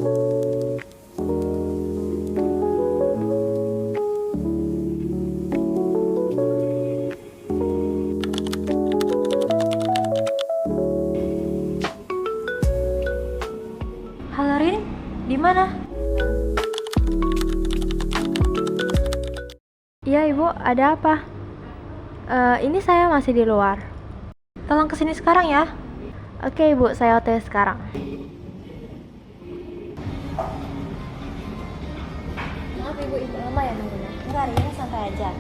Halo Rin, di mana? Iya Ibu, ada apa? Ini saya masih di luar. Tolong kesini sekarang ya. Oke Ibu, saya OTW sekarang. Maaf Ibu lama ya nunggunya. Enggak, Rin, ini santai aja.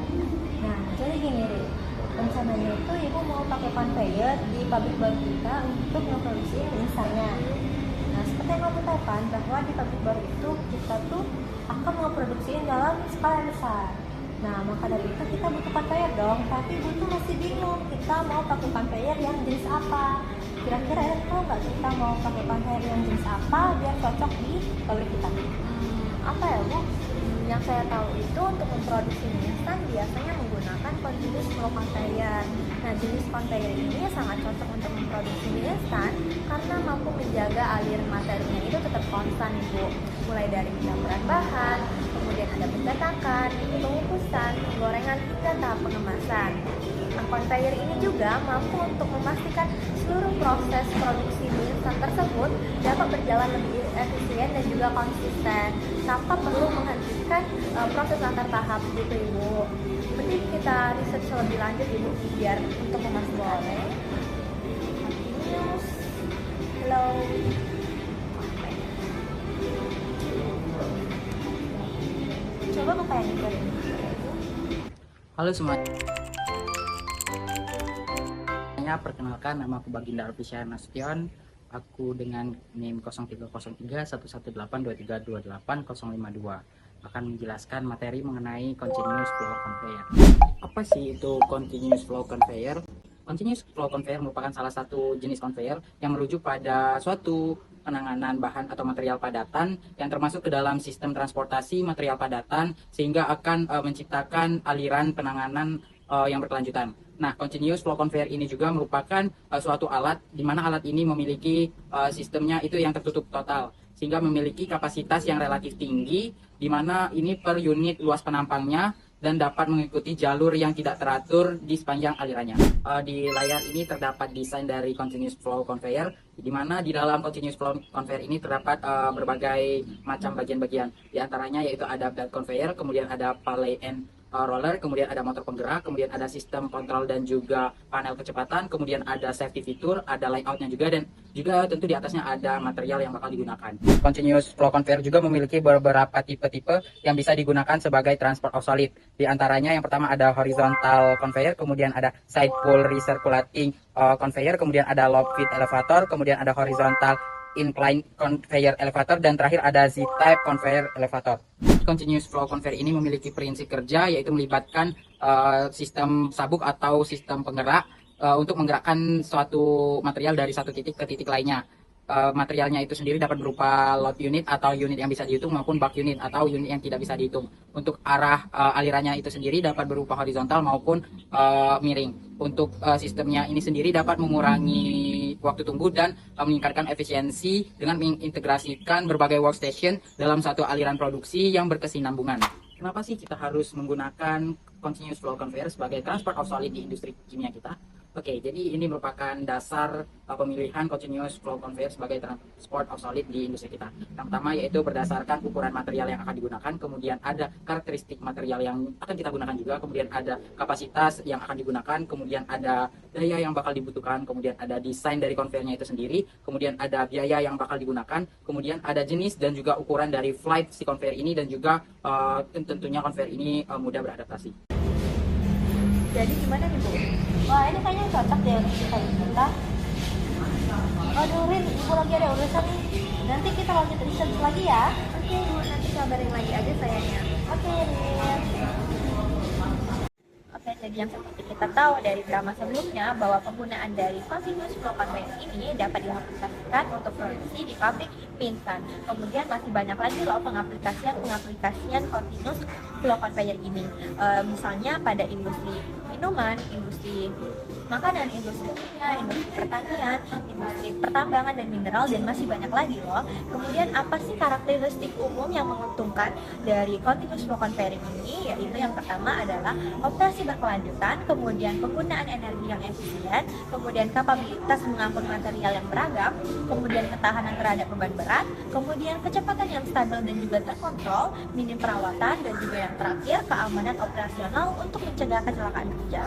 Nah, jadi gini Rin, rencananya itu Ibu mau pakai conveyor di pabrik baru kita untuk memproduksi instannya. Nah, seperti yang kamu tahu kan, bahwa di pabrik baru itu kita tuh akan memproduksiin dalam skala yang besar. Nah, maka dari itu kita butuh conveyor dong, tapi Ibu tuh masih bingung kita mau pakai conveyor yang jenis apa. Kira-kira ya, tahu nggak kita mau pakai conveyor yang jenis apa biar cocok di pabrik kita? Apa ya Bu? Yang saya tahu itu untuk memproduksi mie instan biasanya menggunakan continuous flow conveyor. Nah, jenis conveyor ini sangat cocok untuk memproduksi mie instan karena mampu menjaga aliran materinya itu tetap konstan Ibu. Mulai dari pencampuran bahan, kemudian ada pencetakan, pengukusan, penggorengan hingga tahap pengemasan. Nah, conveyor ini juga mampu untuk memastikan seluruh proses produksi mie instan tersebut dapat berjalan lebih efisien dan juga konsisten tanpa perlu menghentikan proses antar tahap gitu Ibu. Berarti kita riset lebih lanjut Ibu biar untuk memastikan. News. Hello. Coba buka yang ini. Halo semuanya, perkenalkan nama aku Baginda Alfisyah Nasution. Aku dengan NIM 0303-1182328-052 akan menjelaskan materi mengenai Continuous Flow Conveyor. Apa sih itu Continuous Flow Conveyor? Continuous Flow Conveyor merupakan salah satu jenis conveyor yang merujuk pada suatu penanganan bahan atau material padatan yang termasuk ke dalam sistem transportasi material padatan sehingga akan menciptakan aliran penanganan yang berkelanjutan. Nah, continuous flow conveyor ini juga merupakan suatu alat di mana alat ini memiliki sistemnya itu yang tertutup total sehingga memiliki kapasitas yang relatif tinggi di mana ini per unit luas penampangnya dan dapat mengikuti jalur yang tidak teratur di sepanjang alirannya. Di layar ini terdapat desain dari continuous flow conveyor, di mana di dalam continuous flow conveyor ini terdapat berbagai macam bagian-bagian. Di antaranya yaitu ada belt conveyor, kemudian ada pallet and roller, kemudian ada motor penggerak, kemudian ada sistem kontrol dan juga panel kecepatan, kemudian ada safety fitur, ada layoutnya juga, dan juga tentu di atasnya ada material yang bakal digunakan. Continuous flow conveyor juga memiliki beberapa tipe-tipe yang bisa digunakan sebagai transport of solid. Di antaranya yang pertama ada horizontal conveyor, kemudian ada side pull recirculating conveyor, kemudian ada lob feed elevator, kemudian ada horizontal incline conveyor elevator, dan terakhir ada Z-type conveyor elevator. Continuous flow conveyor ini memiliki prinsip kerja yaitu melibatkan sistem sabuk atau sistem penggerak untuk menggerakkan suatu material dari satu titik ke titik lainnya. Materialnya itu sendiri dapat berupa load unit atau unit yang bisa dihitung maupun bulk unit atau unit yang tidak bisa dihitung. Untuk arah alirannya itu sendiri dapat berupa horizontal maupun miring. Untuk sistemnya ini sendiri dapat mengurangi waktu tunggu dan meningkatkan efisiensi dengan mengintegrasikan berbagai workstation dalam satu aliran produksi yang berkesinambungan. Kenapa sih kita harus menggunakan continuous flow conveyor sebagai transport of solid di industri kimia kita? Oke, jadi ini merupakan dasar pemilihan continuous flow conveyor sebagai transport of solid di industri kita. Yang pertama yaitu berdasarkan ukuran material yang akan digunakan, kemudian ada karakteristik material yang akan kita gunakan juga, kemudian ada kapasitas yang akan digunakan, kemudian ada daya yang bakal dibutuhkan, kemudian ada desain dari conveyornya itu sendiri, kemudian ada biaya yang bakal digunakan, kemudian ada jenis dan juga ukuran dari flight si conveyor ini, dan juga tentunya conveyor ini mudah beradaptasi. Jadi gimana nih Bu? Wah, ini kayaknya cocok deh untuk kita. Aduh Rin, Ibu lagi ada urusan nih. Nanti kita lanjut research lagi ya. Oke Bu, nanti kabarin lagi aja sayangnya. Oke Rin. Oke, jadi yang seperti kita tahu dari drama sebelumnya bahwa penggunaan dari continuous flow conveyor ini dapat diaplikasikan untuk produksi di pabrik mie instan. Kemudian masih banyak lagi loh pengaplikasian continuous flow conveyor ini. Misalnya pada industri minuman, industri makanan, industri kimia, industri pertanian, industri pertambangan dan mineral, dan masih banyak lagi loh. Kemudian apa sih karakteristik umum yang menguntungkan dari continuous flow conveyor ini? Yaitu yang pertama adalah operasi berkelanjutan, kemudian penggunaan energi yang efisien, kemudian kapabilitas mengangkut material yang beragam, kemudian ketahanan terhadap beban berat, kemudian kecepatan yang stabil dan juga terkontrol, minim perawatan, dan juga yang terakhir keamanan operasional untuk mencegah kecelakaan kerja.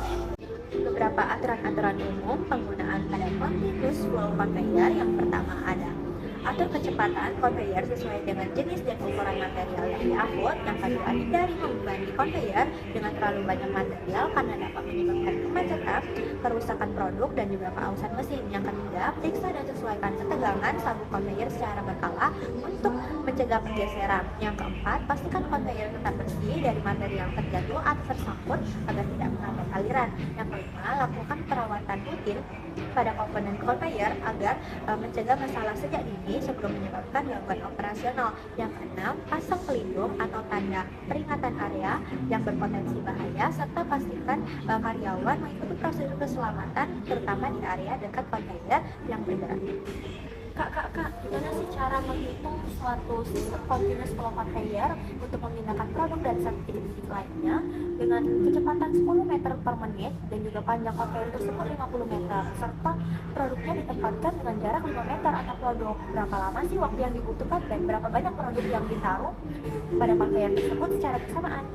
Beberapa aturan-aturan umum penggunaan pada continuous flow conveyor yang pertama ada atur kecepatan conveyor sesuai dengan jenis dan ukuran material yang diangkut. Yang kedua, hindari membebani conveyor dengan terlalu banyak material karena dapat menyebabkan kemacetan, kerusakan produk, dan juga keausan mesin. Yang ketiga, periksa dan sesuaikan ketegangan sabuk conveyor secara berkala untuk mencegah pergeseran. Yang keempat, pastikan conveyor tetap bersih dari material terjatuh atau tersangkut agar tidak merambat aliran. Yang kelima, lakukan perawatan rutin pada komponen conveyor agar mencegah masalah sejak dini sebelum menyebabkan gangguan operasional. Yang keenam, pasang pelindung atau tanda peringatan area yang berpotensi bahaya, serta pastikan karyawan mengikuti prosedur keselamatan terutama di area dekat conveyor yang bergerak. Kak, gimana sih cara menghitung suatu sistem continuous flow conveyor untuk memindahkan produk dari satu titik lainnya dengan kecepatan 10 meter per menit dan juga panjang conveyor tersebut 50 meter, serta produknya ditempatkan dengan jarak 5 meter atau produk? Berapa lama sih waktu yang dibutuhkan dan berapa banyak produk yang ditaruh pada conveyor tersebut secara bersamaan?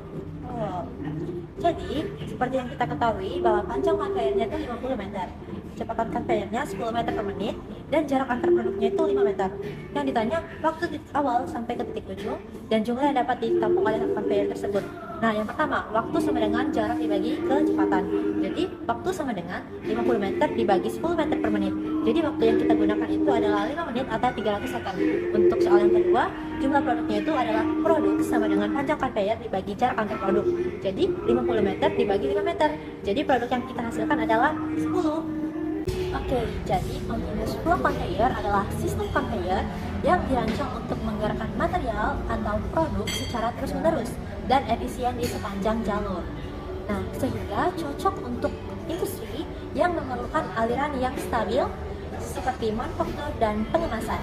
Jadi, seperti yang kita ketahui bahwa panjang conveyornya itu 50 meter, kecepatan conveyornya 10 meter per menit, dan jarak antar produknya itu 5 meter. Yang ditanya waktu titik awal sampai ke titik tujuh dan jumlah yang dapat ditampung oleh conveyor tersebut. Nah, yang pertama, waktu sama dengan jarak dibagi kecepatan. Jadi, waktu sama dengan 50 meter dibagi 10 meter per menit. Jadi, waktu yang kita gunakan itu adalah 5 menit atau 300 second. Untuk soal yang kedua, jumlah produknya itu adalah produk sama dengan panjang conveyor dibagi jarak antar produk. Jadi, 50 meter dibagi 5 meter. Jadi, produk yang kita hasilkan adalah 10. Oke, jadi continuous flow conveyor adalah sistem conveyor yang dirancang untuk menggerakkan material atau produk secara terus-menerus dan efisien di sepanjang jalur. Nah, sehingga cocok untuk industri yang memerlukan aliran yang stabil seperti manufaktur dan pengemasan.